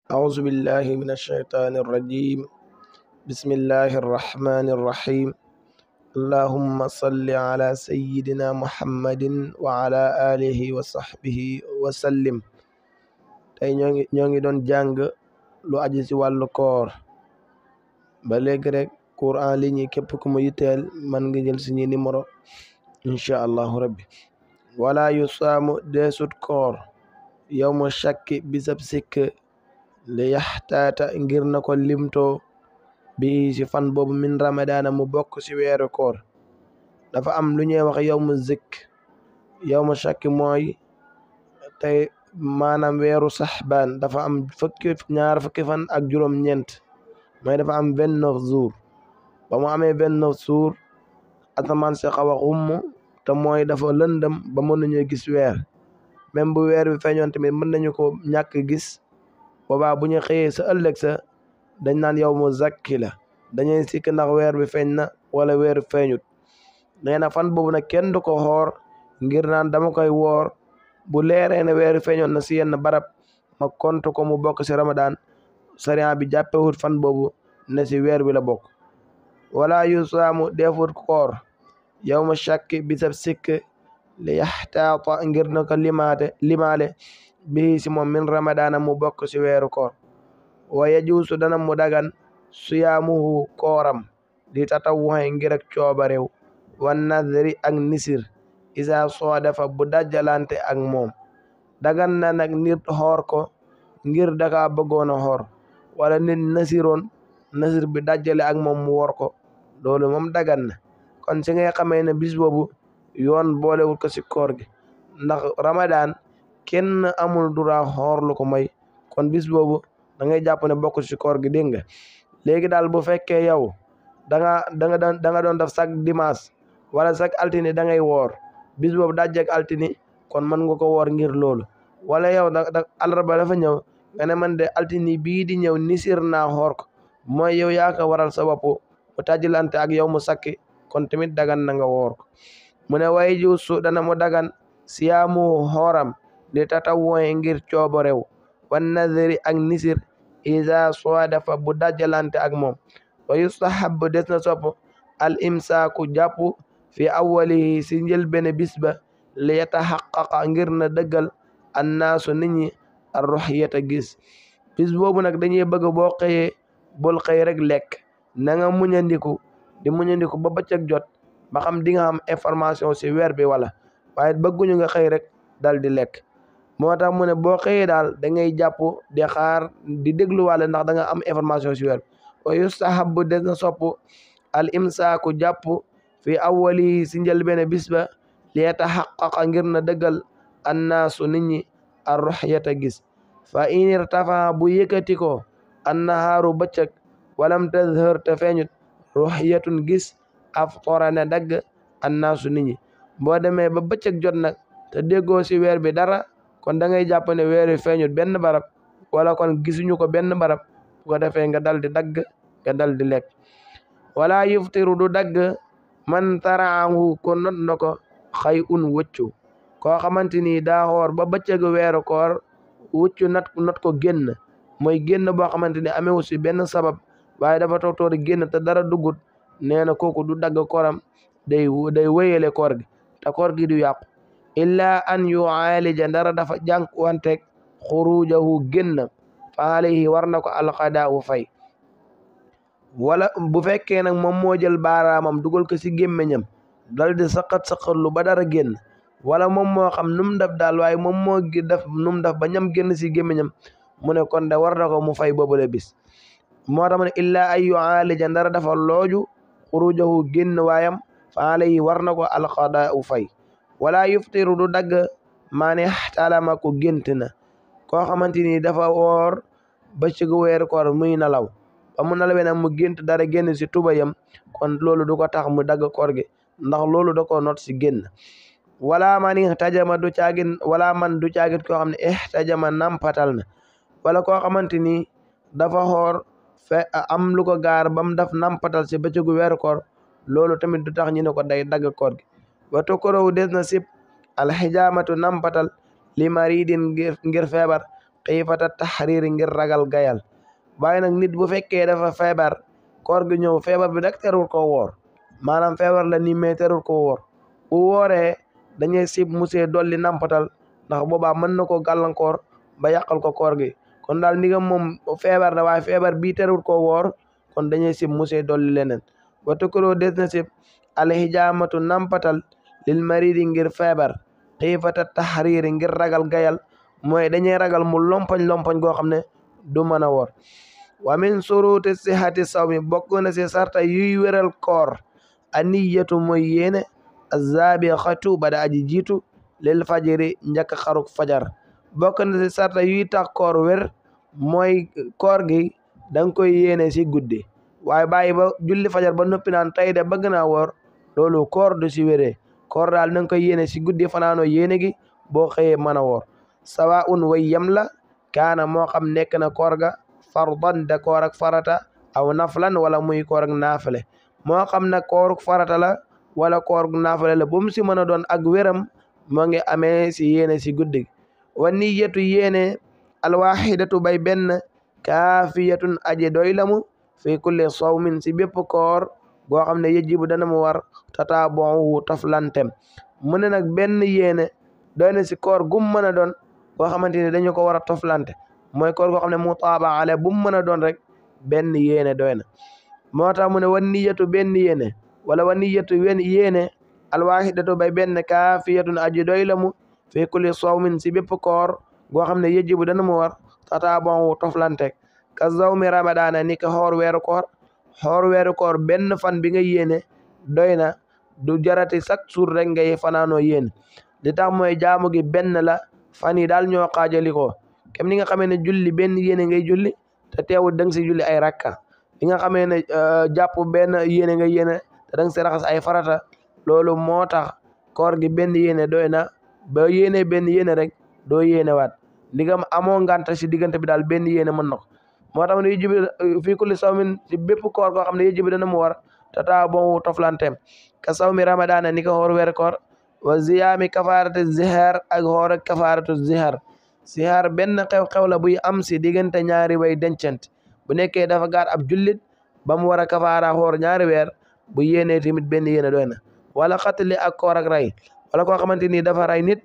أعوذ بالله من الشيطان الرجيم. بسم الله الرحمن الرحيم. اللهم صل على سيدنا محمد وعلى آله وصحبه وسلم. tey ñoo ngi doon jàng lu aju ci wàllu koor ba léegi rek cours en ligne yi képp ku mu yitteel man nga jël suñu numéro incha allahu rabbi. wala yu saamu deesut koor yow mu shakki bisab sikk li yaxtaata ngir na ko limtoo bi ci fan boobu min ramadaana mu bokk ci weeru koor. dafa am lu ñuy wax yow mu zikk yow mu shakki mooy tey maanaam weeru saxbaan dafa am ñaar fukki fan ak juróom-ñeent mooy dafa am 29 jours ba mu amee 29 jours asamaan si xaw a xumm te mooy dafa lëndëm ba mën nañu gis weer même bu weer bi feeñoon tamit mën nañu ko ñàkk gis. boobaa bu ñu xëyee sa ëllëg sa dañ naan yow mu zakki la dañuy sikk ndax weer bi feeñ na wala weer feeñut. nee na fan boobu nag kenn du ko xoor ngir naan dama koy woor bu leeree ne weer feeñoon na si yenn barab ma kontu ko mu bokk si Ramadan sariya bi jàppewut fan boobu ne si weer bi la bokk. wala yu saamu defut koor yow ma shakki bisab sikk li yaxtaata ngir na ko limaale bii si moom min ramadaana mu bokk ci weeru koor. wa yajuusu dana mu dagan siyaamuhu kooram di tatawuxe ngir ak coobarew wan nadri ak nisir isa soo dafa bu dajjalante ak moom dagan na nag nit xoor ko ngir daka bëggoon a xoor wala nit nasir bi dajjale ak moom mu wor ko loolu moom dagan na. kon ci ngay xamee ne bis boobu yoon boolewul ko ci koor gi ndax Ramadan kenn amul dura xoor lu ko may kon bis boobu da ngay jàpp ne bokk ci koor gi dégg nga. léegi daal bu fekkee yow da nga doon def chaque dimanche wala chaque altine da ngay woor bis boobu dajjek altine kon mën nga ko woor ngir loolu. wala yow da àllarba dafa ñëw nga ne man de altine bii di ñëw nisir naa xoor ko mooy yow yaa ko waral sa bopp mu tajjilante ak yow mu sakki kon tamit dagan na nga woor ko. mu ne way ju su dana mu dagan siyaamu xooram di tatawwoy ngir coobarew wan nadri ak nisir isa soo dafa bu dajjalante ak moom. wa yustahabu des na sopp al imsaaku jàpp fi awwalihi si njëlbéne bis ba li yataxaqaqa ngir na dëggal annaasu nit ñi arruxyata gis bis boobu nag dañuy bëgg boo xëyee bul xëy rek lekk na nga muñandiku ba bëccëg jot ba xam di nga am information si weer bi wala waaye bëgguñu nga xëy rek dal di lekk. moo tax mu ne boo xëyee daal da ngay jàpp di xaar di dégluwaale ndax da nga am information si weer bi. wa yustahabu des na sopp al imsaaku jàpp fi awwali si njëlbéene bis ba li yataxaqaqa ngir na dëggal annaasu nit ñi arruxyata gis. fa in irtafa bu yëkkati ko annahaaru bëccëg walam tazhar te feeñut ruxyatun gis aftara ne dagg annaasu nit ñi. boo demee ba bëccëg jot nag te déggoo si weer bi dara kon da ngay jàpp ne weer wi feeñut benn barab wala kon gisuñu ko benn barab bu ko defee nga dal di dagg nga dal di lekk. wala yuftiru du dagg man taraahu ko not na ko xay wëccu koo xamante ni daa xoor ba bëccëgu weeru koor wëccu not ko génn mooy génn boo xamante ni amewu si benn sabab waaye dafa toog génn te dara duggut nee na kooku du dagg kooram day wéyale koor gi te koor gi du yàqu. illa an yu'aalija ndara dafa jànkuwanteeg xurujahu génn fa alayhi war na ko alqadaa'u fay. wala bu fekkee nag moom moo jël baaraamam dugal ko si gémmiñam dal di saqatlu ba dara génn wala moom moo xam nu mu def daal waaye moom moo def nu mu def ba ñam génn si gémmiñam mu ne kon de war na ko mu fay boobule bis. moo tax mu ne illa an yu'aalija ndara dafa looju xurujahu génn waayam fa alayhi war na ko alqadaa'u fay. wala yuftiru du dagg maane xtalama ko gént na koo xamante ni dafa woor ba ci weeru koor muy nalaw ba mu nalawee nag mu gént dara génn si tubayam kon loolu du ko tax mu dagg koor gi ndax loolu da ko not si génn. wala man ihtajama du caagin koo xam ne ihtajama nampatal na wala koo xamante ni dafa xoor am lu ko gaar ba mu daf nampatal si bëccëgu weeru koor loolu tamit du tax ñu ne ko day dagg koor gi. wa tukurahu des na sib alxijaamatu nampatal li maridin ngir feebar xiifata taxriiri ngir ragal gayal waaye nag nit bu fekkee dafa feebar koor gi ñëw feebar bi nag terul ko woor maanaam feebar la ni mais terul ko woor bu wooree dañuy sib musee dolli nampatal ndax boobaa mën na ko gàllankoor ba yàqal ko koor gi kon daal ndigam moom feebar na waaye feebar bii terul ko woor kon dañuy sib musee dolli leneen watukuroo des na sib alxijaamatu nampatal lil maridi ngir feebar xiifata taxriiri ngir ragal gayal mooy dañuy ragal mu lompañ goo xam ne du mën a woor wa min suruti sihati sawmi bokk na si sarta yuy wéral koor aniyatu mooy yéene azabixatu bada aji jiitu lil fajiri njëkk xaruk fajar bokk na si sarta yuy tax koor wér mooy koor gi danga koy yéene si guddi waaye bàyyi ba julli fajar ba noppi naan tey de bëgg naa woor loolu koor du si wéree koor daal danga koy yéene si guddi fanaanoo yéene gi boo xëyee mën a woor sawa un way yem la kaana moo xam nekk na koor ga fardan de koor ak farata aw naflan wala muy koor ak naafale moo xam na kooruk farata la wala koor gu naafale la bu mu si mën a doon ak wéram moo ngi amee si yéene si guddi wa niyatu yéene alwaxidatu bay benn kaafiyatun aji doy lamu fi kulli sawmin si bépp koor goo xam ne yëjibu dana mu war tataabuhu taflantem mu ne nag benn yéene doy na si koor gum mën a doon goo xamante ni dañu ko war a toflante mooy koor goo xam ne mutaaba ale bu mu mën a doon rek benn yéene doy na moo tax mu ne wa niyatu benn yéene wala wa niyatu wen yéene alwaxidatu bay benn kaafiyatun aji doy lamu fi kulli sawmin si bépp koor goo xam ne yëjibu dana mu war tataabuhu toflante ka zawmi ramadana ni ka xoor weeru koor benn fan bi nga yéene doy na du jarati chaque jour rek ngay fanaanoo yéene li tax mooy jaamu gi benn la fan yi daal ñoo xaajalikoo kem ni nga xamee ne julli benn yéene ngay julli te teewul danga si julli ay rakka li nga xamee ne jàpp benn yéene nga yéene te danga si raxas ay farata loolu moo tax koor gi benn yéene doy na ba yéene benn yéene rek doo yéene waat ndigam amoo ngànta si diggante bi daal benn yéene mën na ko moo tax ne yëjibi fii kulli sawmin si bépp koor koo xam ne yëjibi dana mu war tata bon toflantem ka sawmi ramadana ni ko xoor weer koor wa ziyaami kafaratu zihar ak xoor ak kafaratu zihar benn xew-xew la buy am si diggante ñaari way dencant bu nekkee dafa gaat ab jullit ba mu war a kafaara xoor ñaari weer bu yéenee tamit benn yéene doy na wala xatli ak koor ak ray wala koo xamante ni dafa ray nit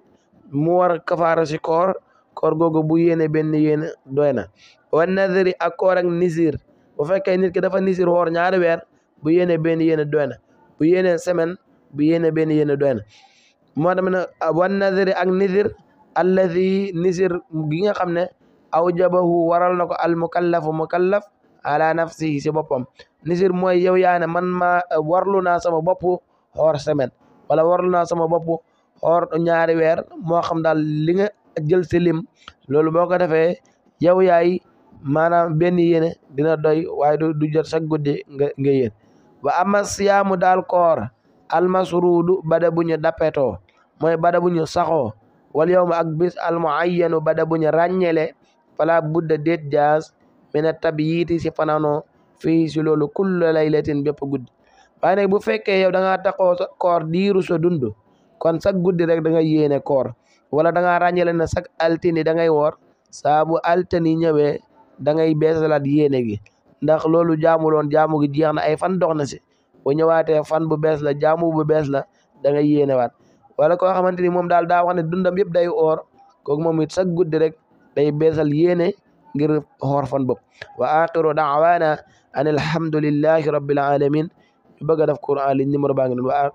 mu war a kafaara si koor googu bu yéene benn yéene doy na wa nadri ak koor ak nisir bu fekkee nit ki dafa nisir xoor ñaari weer bu yéene benn yéene doy na bu yéene semaine bu yéene benn yéene doy na moo tax ne wa nadri ak nisir alladi nisir gi nga xam ne awjabahu waral na ko al mukallaf ala nafsihi si boppam nisir mooy yow yaane man ma warlu naa sama bopp xoor semaine wala warlu naa sama bopp xoor ñaari weer moo xam daal li nga jël si lim loolu boo ko defee yow yaay maanaam benn yéene dina doy waaye du jot sax guddi nga yéen wa ama siyaamu daal koor almasruudu bada bu ñu dappetoo mooy bada bu ñu saxoo wal yawma ak bis almuayyanu bada bu ñu ràññele fala budda déet jaas mina tabyiiti si fanaanoo fii si loolu kullu laylatin bépp guddi waaye nag bu fekkee yow da ngaa taxoo koor diiru sa dund kon sax guddi rek da nga yéene koor wala da ngaa ràññele na sax altini da ngay woor saa bu altini ñëwee da ngay beesalaat yéene gi ndax loolu jaamuloon jaamu gi jeex na ay fan dox na si bu ñëwaatee fan bu bees la jaamu bu bees la da ngay yéene waat wala koo xamante ni moom daal daa wax ne dundam yëpp day oor kooku moom it sax guddi rek day beesal yéene ngir xoor fan bopp wa axiru daawaana an alhamdulillahi rabbil alamin ñu bëgg a def Quran li numéro baa ngi noonu